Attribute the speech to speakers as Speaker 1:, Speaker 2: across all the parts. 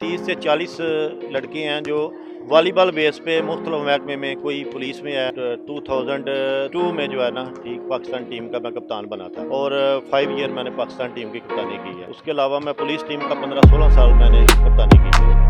Speaker 1: 30 से 40 लड़के हैं जो वॉलीबॉल बेस पे मुख्तलिफ महकमे में, कोई पुलिस में है। 2002 में जो है ना, ठीक, पाकिस्तान टीम का मैं कप्तान बना था और 5 ईयर मैंने पाकिस्तान टीम की कप्तानी की है। उसके अलावा मैं पुलिस टीम का 15-16 साल मैंने कप्तानी की है।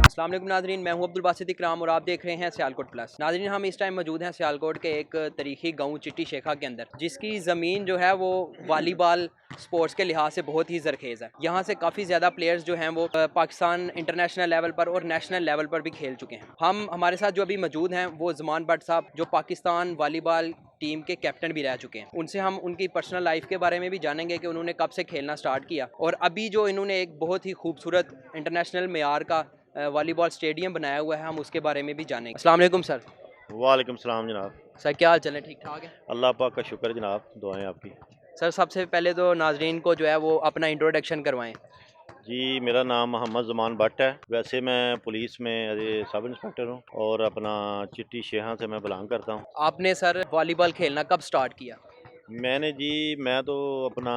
Speaker 2: अस्सलाम वालेकुम नाज़रीन, मैं हूं अब्दुल बासित इकराम और आप देख रहे हैं सियालकोट प्लस। नाज़रीन, हम इस टाइम मौजूद हैं सियालकोट के एक तारीखी गांव चिट्टी शेखा के अंदर, जिसकी ज़मीन जो है वो वॉलीबॉल स्पोर्ट्स के लिहाज से बहुत ही ज़रखेज़ है। यहाँ से काफ़ी ज़्यादा प्लेयर्स जो हैं वो पाकिस्तान इंटरनेशनल लेवल पर और नेशनल लेवल पर भी खेल चुके हैं। हमारे साथ जो अभी मौजूद हैं वो ज़मान भट्ट साहब, जो पाकिस्तान वॉलीबॉल टीम के कैप्टन भी रह चुके हैं। उनसे हम उनकी पर्सनल लाइफ के बारे में भी जानेंगे कि उन्होंने कब से खेलना स्टार्ट किया और अभी जो इन्होंने एक बहुत ही खूबसूरत इंटरनेशनल मेयार का वॉलीबॉल स्टेडियम बनाया हुआ है, हम उसके बारे में भी जानेंगे। अस्सलाम वालेकुम सर।
Speaker 1: वालेकुम सलाम जनाब।
Speaker 2: सर क्या हाल चाल है? ठीक ठाक है?
Speaker 1: अल्लाह पाक का शुक्र जनाब, दुआएं आपकी।
Speaker 2: सर सबसे पहले तो नाजरीन को जो है वो अपना इंट्रोडक्शन करवाएं।
Speaker 1: जी, मेरा नाम मोहम्मद ज़मान भट्ट है। वैसे मैं पुलिस में एज ए सब इंस्पेक्टर हूँ और अपना चिट्टी शेहा से मैं बिलोंग करता हूँ।
Speaker 2: आपने सर वॉलीबॉल खेलना कब स्टार्ट किया?
Speaker 1: मैं तो अपना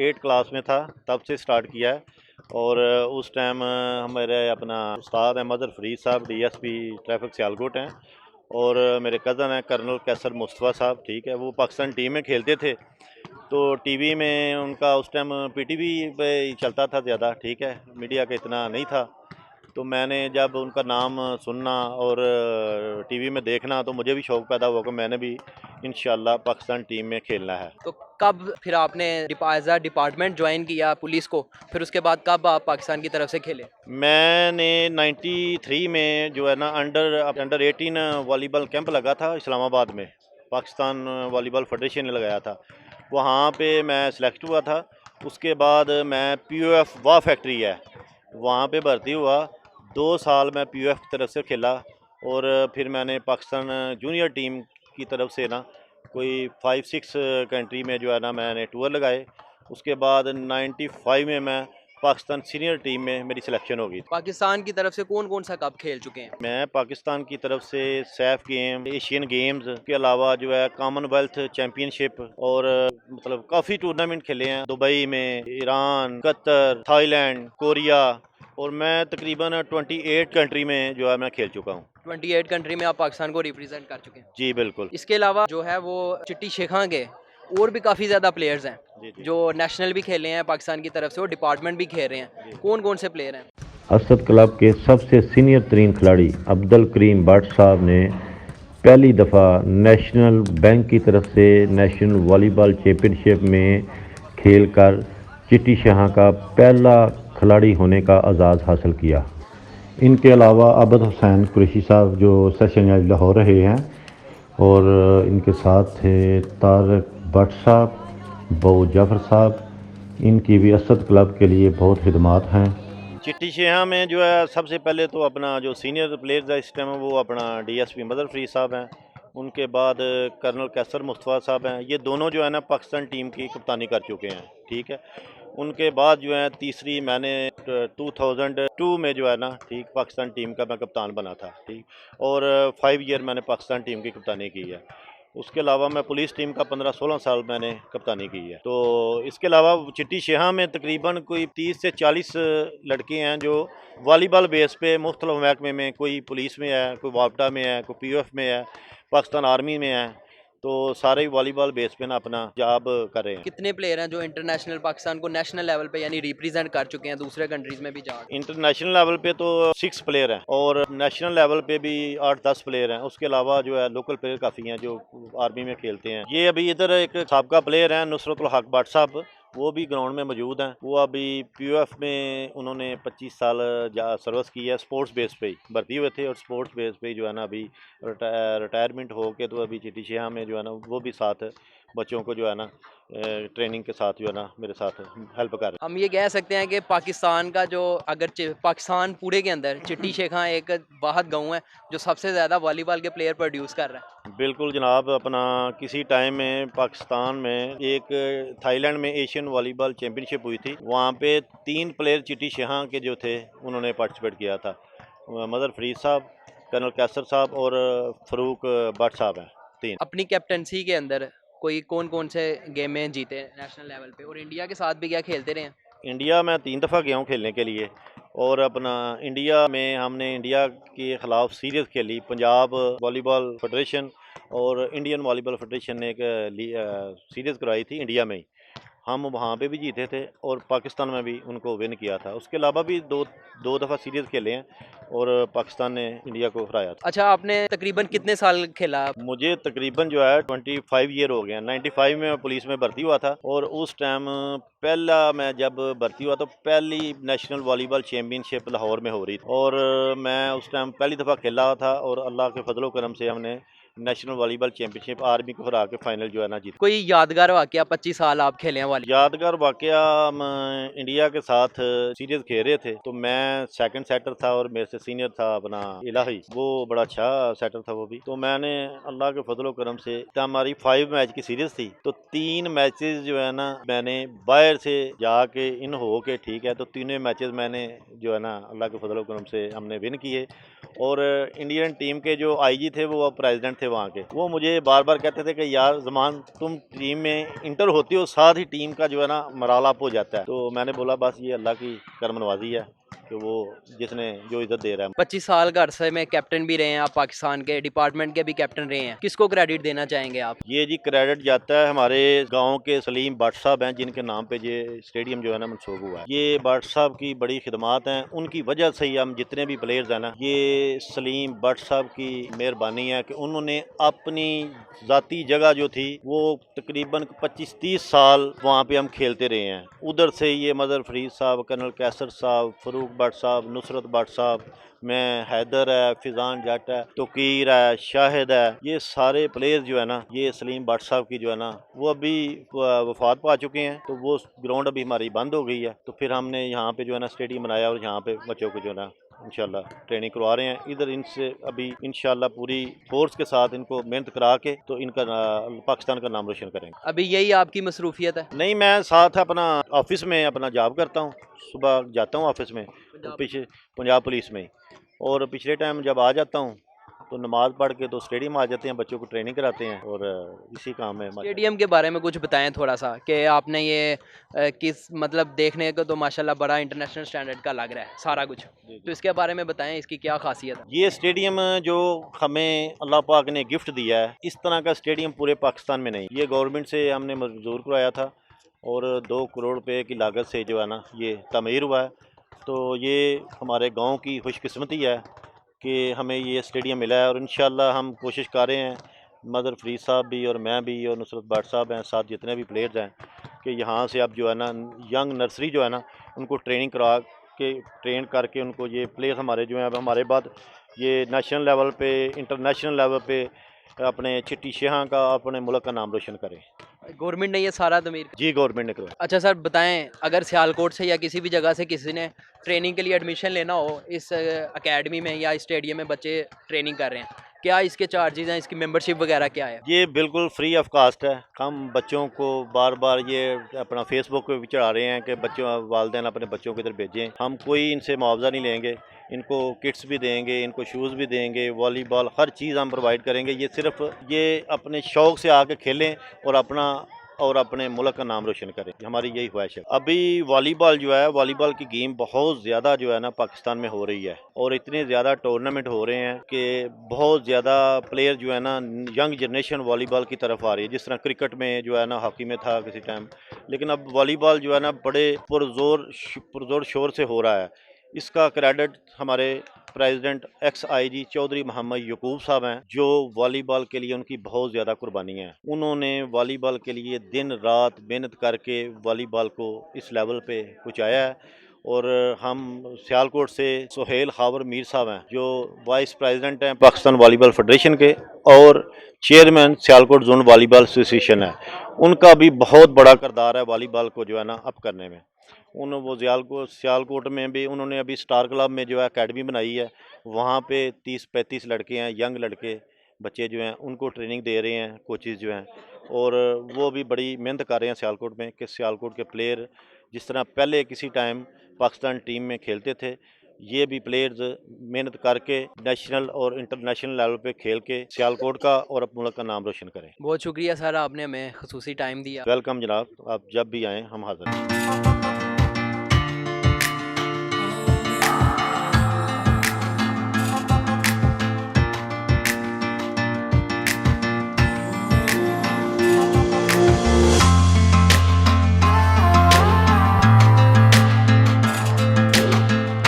Speaker 1: 8 क्लास में था तब से स्टार्ट किया है और उस टाइम हमारे अपना उस्ताद हैं मदर फरीद साहब, डीएसपी ट्रैफिक सियालकोट हैं, और मेरे कज़न हैं कर्नल कैसर मुस्तफ़ा साहब, ठीक है, वो पाकिस्तान टीम में खेलते थे। तो टीवी में उनका उस टाइम पीटीवी पे ही चलता था ज़्यादा, ठीक है, मीडिया का इतना नहीं था। तो मैंने जब उनका नाम सुनना और टीवी में देखना तो मुझे भी शौक़ पैदा हुआ कि मैंने भी इंशाल्लाह पाकिस्तान टीम में खेलना है।
Speaker 2: तो कब फिर आपने एज अ डिपार्टमेंट ज्वाइन किया पुलिस को, फिर उसके बाद कब आप पाकिस्तान की तरफ से खेले?
Speaker 1: मैंने 93 में जो है ना अंडर 18 वॉलीबॉल कैंप लगा था इस्लामाबाद में, पाकिस्तान वॉलीबॉल फेडरेशन ने लगाया था, वहाँ पे मैं सिलेक्ट हुआ था। उसके बाद मैं पीओएफ वाह फैक्ट्री है वहाँ पे भर्ती हुआ। 2 साल मैं पीओएफ की तरफ से खेला और फिर मैंने पाकिस्तान जूनियर टीम की तरफ से ना कोई 5-6 कंट्री में जो है ना मैंने टूर लगाए। उसके बाद 95 में मैं पाकिस्तान सीनियर टीम में मेरी सिलेक्शन हो गई।
Speaker 2: पाकिस्तान की तरफ से कौन कौन सा कप खेल चुके हैं?
Speaker 1: मैं पाकिस्तान की तरफ से सैफ गेम, एशियन गेम्स के अलावा जो है कॉमनवेल्थ चैम्पियनशिप और मतलब काफ़ी टूर्नामेंट खेले हैं, दुबई में, ईरान, कतर, थाईलैंड, कोरिया, और मैं तकरीबन 28 कंट्री में जो है मैं खेल चुका हूँ।
Speaker 2: 28 कंट्री में आप पाकिस्तान को रिप्रेजेंट कर चुके हैं।
Speaker 1: जी बिल्कुल।
Speaker 2: इसके अलावा जो है वो चिट्टी शेखा के और भी काफ़ी ज़्यादा प्लेयर्स हैं
Speaker 1: जी।
Speaker 2: जो नेशनल भी खेले हैं पाकिस्तान की तरफ से और डिपार्टमेंट भी खेल रहे हैं। कौन कौन से प्लेयर हैं?
Speaker 3: असद क्लब के सबसे सीनियर तरीन खिलाड़ी अब्दुल करीम भट्ट साहब ने पहली दफ़ा नेशनल बैंक की तरफ से नेशनल वॉलीबॉल चैम्पियनशिप में खेलकर चिट्टी शाह का पहला खिलाड़ी होने का एजाज़ हासिल किया। इनके अलावा अबद हुसैन कुरैशी साहब जो सेशन जज लाहौर रहे हैं, और इनके साथ थे तारक भट्ट साहब, बऊ जाफ़र साहब, इनकी भी असद क्लब के लिए बहुत खिदमात हैं।
Speaker 1: चिट्टी शेहा में जो है सबसे पहले तो अपना जो सीनियर प्लेयर्स है इस टाइम वो अपना डीएसपी मदर फरीद साहब हैं, उनके बाद कर्नल कैसर मुस्तफ़ा साहब हैं, ये दोनों जो है ना पाकिस्तान टीम की कप्तानी कर चुके हैं, ठीक है। उनके बाद जो है तीसरी मैंने 2002 में जो है ना, ठीक, पाकिस्तान टीम का मैं कप्तान बना था, ठीक, और 5 ईयर मैंने पाकिस्तान टीम की कप्तानी की है। उसके अलावा मैं पुलिस टीम का 15-16 साल मैंने कप्तानी की है। तो इसके अलावा चिट्टी शेहा में तकरीबन कोई 30 से 40 लड़के हैं जो वॉलीबॉल बेस पे मुख्तलिफ महकमे में, कोई पुलिस में है, कोई वापटा में है, कोई पीओएफ में है, पाकिस्तान आर्मी में है, तो सारे वॉलीबॉल बेस पे ना अपना जॉब कर रहे हैं।
Speaker 2: कितने प्लेयर हैं जो इंटरनेशनल पाकिस्तान को नेशनल लेवल पे यानी रिप्रेजेंट कर चुके हैं, दूसरे कंट्रीज में भी जा?
Speaker 1: इंटरनेशनल लेवल पे तो 6 प्लेयर हैं और नेशनल लेवल पे भी 8-10 प्लेयर हैं। उसके अलावा जो है लोकल प्लेयर काफ़ी हैं जो आर्मी में खेलते हैं। ये अभी इधर एक साबका प्लेयर हैं नुसरतुल हक भट्ट साहब, वो भी ग्राउंड में मौजूद हैं। वो अभी पीओएफ में उन्होंने 25 साल सर्विस की है, स्पोर्ट्स बेस पे ही भर्ती हुए थे और स्पोर्ट्स बेस पे जो है ना अभी रिटायरमेंट हो के तो अभी चिट्टी शेहा में जो है ना वो भी साथ बच्चों को जो है ना ट्रेनिंग के साथ जो है ना मेरे साथ हेल्प कर रहे हैं।
Speaker 2: हम ये कह सकते हैं कि पाकिस्तान का जो पाकिस्तान पूरे के अंदर चिट्टी शेखा एक वाहद गांव है जो सबसे ज़्यादा वॉलीबॉल के प्लेयर प्रोड्यूस कर रहा है।
Speaker 1: बिल्कुल जनाब, अपना किसी टाइम में पाकिस्तान में एक थाईलैंड में एशियन वॉलीबॉल चैम्पियनशिप हुई थी, वहाँ पे 3 प्लेयर चिट्टी शेहा के जो थे उन्होंने पार्टिसिपेट किया था, मदर फरीद साहब, कर्नल कैसर साहब और फ़रूक भट्ट साहब हैं, 3।
Speaker 2: अपनी कैप्टनसी के अंदर कोई कौन कौन से गेम में जीते नेशनल लेवल पे, और इंडिया के साथ भी क्या खेलते रहे हैं?
Speaker 1: इंडिया में 3 दफ़ा गया हूँ खेलने के लिए, और अपना इंडिया में हमने इंडिया के ख़िलाफ़ सीरीज़ खेली। पंजाब वॉलीबॉल फेडरेशन और इंडियन वॉलीबॉल फेडरेशन ने एक सीरीज़ करवाई थी इंडिया में ही। हम वहाँ पे भी जीते थे और पाकिस्तान में भी उनको विन किया था। उसके अलावा भी दो दफ़ा सीरीज़ खेले हैं और पाकिस्तान ने इंडिया को हराया था।
Speaker 2: अच्छा, आपने तकरीबन कितने साल खेला?
Speaker 1: मुझे तकरीबन जो है 25 ईयर हो गए हैं। 95 में मैं पुलिस में भर्ती हुआ था, और उस टाइम पहला मैं जब भर्ती हुआ तो पहली नेशनल वॉलीबॉल चैम्पियनशिप लाहौर में हो रही थी, और मैं उस टाइम पहली दफ़ा खेला था, और अल्लाह के फजलो करम से हमने नेशनल वॉलीबॉल चैम्पियनशिप आर्मी को हरा के फाइनल जो है ना जीता।
Speaker 2: कोई यादगार वाकया 25 साल आप खेले हैं वाली?
Speaker 1: यादगार वाकया, हम इंडिया के साथ सीरीज खेल रहे थे, तो मैं सेकंड सेटर था और मेरे से सीनियर था अपना इलाही, वो बड़ा अच्छा सेटर था वो भी। तो मैंने अल्लाह के फजलो करम से, तो हमारी 5 मैच की सीरीज थी, तो 3 मैचेस जो है ना मैंने बाहर से जाके इन हो के, ठीक है, तो तीनों मैचेस मैंने जो है ना अल्लाह के फजलो करम से हमने विन किए। और इंडियन टीम के जो आईजी थे वो प्रेसिडेंट थे वहाँ के, वो मुझे बार बार कहते थे कि यार ज़मान, तुम टीम में इंटर होती हो, साथ ही टीम का जो है ना मराल अप हो जाता है। तो मैंने बोला बस ये अल्लाह की करमनवाजी है कि वो जिसने जो इज़्ज़त दे रहा है।
Speaker 2: 25 साल का अरसे में कैप्टन भी रहे हैं आप, पाकिस्तान के डिपार्टमेंट के भी कैप्टन रहे हैं, किसको क्रेडिट देना चाहेंगे आप?
Speaker 1: ये जी क्रेडिट जाता है हमारे गांव के सलीम भट्ट साहब हैं, जिनके नाम पे ये स्टेडियम जो है ना मनसूब हुआ है। ये भट्ट साहब की बड़ी खिदमात हैं, उनकी वजह से ही हम जितने भी प्लेयर्स हैं ना, ये सलीम भट्ट साहब की मेहरबानी है कि उन्होंने अपनी ज़ाती जगह जो थी वो तकरीबन 25-30 साल वहाँ पे हम खेलते रहे हैं। उधर से ये मदर फरीद साहब, कर्नल कैसर साहब, फ़रूक भट्ट साहब, नुसरत भट्ट साहब, मैं हैदर है, फिजान जट है, तोकीर है, शाहिद है, ये सारे प्लेयर जो है ना, ये सलीम भट्ट साहब की जो है ना, वो अभी वफात पा चुके हैं। तो वो ग्राउंड अभी हमारी बंद हो गई है, तो फिर हमने यहाँ पे जो है ना स्टेडियम बनाया, और यहाँ पे बच्चों को जो है ना इंशाल्लाह ट्रेनिंग करवा रहे हैं। इधर इनसे अभी इंशाल्लाह पूरी फोर्स के साथ इनको मेहनत करा के तो इनका पाकिस्तान का नाम रोशन करेंगे।
Speaker 2: अभी यही आपकी मसरूफियत है?
Speaker 1: नहीं, मैं साथ अपना ऑफिस में अपना जॉब करता हूँ, सुबह जाता हूँ ऑफिस में, पीछे पंजाब पुलिस में, और पिछले टाइम जब आ जाता हूँ तो नमाज़ पढ़ के तो स्टेडियम आ जाते हैं, बच्चों को ट्रेनिंग कराते हैं, और इसी काम में
Speaker 2: स्टेडियम के बारे में कुछ बताएं थोड़ा सा, कि आपने ये किस मतलब देखने को तो माशाल्लाह बड़ा इंटरनेशनल स्टैंडर्ड का लग रहा है सारा कुछ, तो इसके बारे में बताएं, इसकी क्या खासियत है?
Speaker 1: ये स्टेडियम जो हमें अल्लाह पाक ने गिफ्ट दिया है, इस तरह का स्टेडियम पूरे पाकिस्तान में नहीं। ये गवर्नमेंट से हमने मंजूर करवाया था, और 2 करोड़ रुपए की लागत से जो है ना ये तमीर हुआ है। तो ये हमारे गांव की खुशकिस्मती है कि हमें ये स्टेडियम मिला है, और इंशाल्लाह हम कोशिश कर रहे हैं, मदर फरीद साहब भी और मैं भी और नुसरत भट्ट साहब हैं, साथ जितने भी प्लेयर्स हैं, कि यहाँ से अब जो है ना यंग नर्सरी जो है ना उनको ट्रेनिंग करा के, ट्रेन करके उनको, ये प्लेयर्स हमारे जो हैं अब हमारे बाद ये नेशनल लेवल पे, इंटरनेशनल लेवल पे अपने चिट्टी शेहा का, अपने मुल्क का नाम रोशन करें।
Speaker 2: गवर्नमेंट ने ये सारा तमीर?
Speaker 1: जी, गवर्नमेंट ने करवाया।
Speaker 2: अच्छा सर, बताएं, अगर सियालकोट से या किसी भी जगह से किसी ने ट्रेनिंग के लिए एडमिशन लेना हो इस एकेडमी में या स्टेडियम में, बच्चे ट्रेनिंग कर रहे हैं, क्या इसके चार्जेस हैं, इसकी मेंबरशिप वगैरह क्या है?
Speaker 1: ये बिल्कुल फ्री ऑफ कास्ट है। हम बच्चों को बार बार ये अपना फेसबुक पे भी चढ़ा रहे हैं कि बच्चों, वालिदैन अपने बच्चों की तरफ भेजें। हम कोई इनसे मुआवजा नहीं लेंगे, इनको किट्स भी देंगे, इनको शूज़ भी देंगे, वॉलीबॉल हर चीज़ हम प्रोवाइड करेंगे। ये सिर्फ ये अपने शौक़ से आके खेलें और अपने मुल्क का नाम रोशन करें, हमारी यही ख्वाहिश है। अभी वॉलीबॉल जो है, वॉलीबॉल की गेम बहुत ज़्यादा जो है ना पाकिस्तान में हो रही है, और इतने ज़्यादा टूर्नामेंट हो रहे हैं कि बहुत ज़्यादा प्लेयर जो है ना यंग जनरेशन वॉलीबॉल की तरफ आ रही है। जिस तरह क्रिकेट में जो है ना, हॉकी में था किसी टाइम, लेकिन अब वॉलीबॉल जो है ना बड़े पुरजोर शोर से हो रहा है। इसका क्रेडिट हमारे president ex IG Chaudhry Mohammad Yakub Sahab हैं, जो वॉलीबॉल के लिए उनकी बहुत ज़्यादा कुर्बानी है। उन्होंने वॉलीबॉल के लिए दिन रात मेहनत करके वॉलीबॉल को इस लेवल पे पहुँचाया है। और हम सियालकोट से सुहेल खावर मीर साहब हैं, जो वाइस प्रेसिडेंट हैं पाकिस्तान वॉलीबॉल फेडरेशन के, और chairman Sialkot zone volleyball association है। उनका भी बहुत बड़ा किरदार है वॉलीबॉल को जो है ना अप करने में। वो सियालकोट में भी उन्होंने अभी स्टार क्लब में जो है अकेडमी बनाई है, वहाँ पे 30-35 लड़के हैं, यंग लड़के बच्चे जो हैं, उनको ट्रेनिंग दे रहे हैं कोचेज़ जो हैं, और वो भी बड़ी मेहनत कर रहे हैं सियालकोट में कि सियालकोट के प्लेयर जिस तरह पहले किसी टाइम पाकिस्तान टीम में खेलते थे, ये भी प्लेयर्स मेहनत करके नेशनल और इंटरनेशनल लेवल पे खेल के सियालकोट का और अपने मुल्क का नाम रोशन करें।
Speaker 2: बहुत शुक्रिया सर, आपने हमें खसूसी टाइम दिया।
Speaker 1: वेलकम जनाब, आप जब भी आएँ हम हाजिर हैं।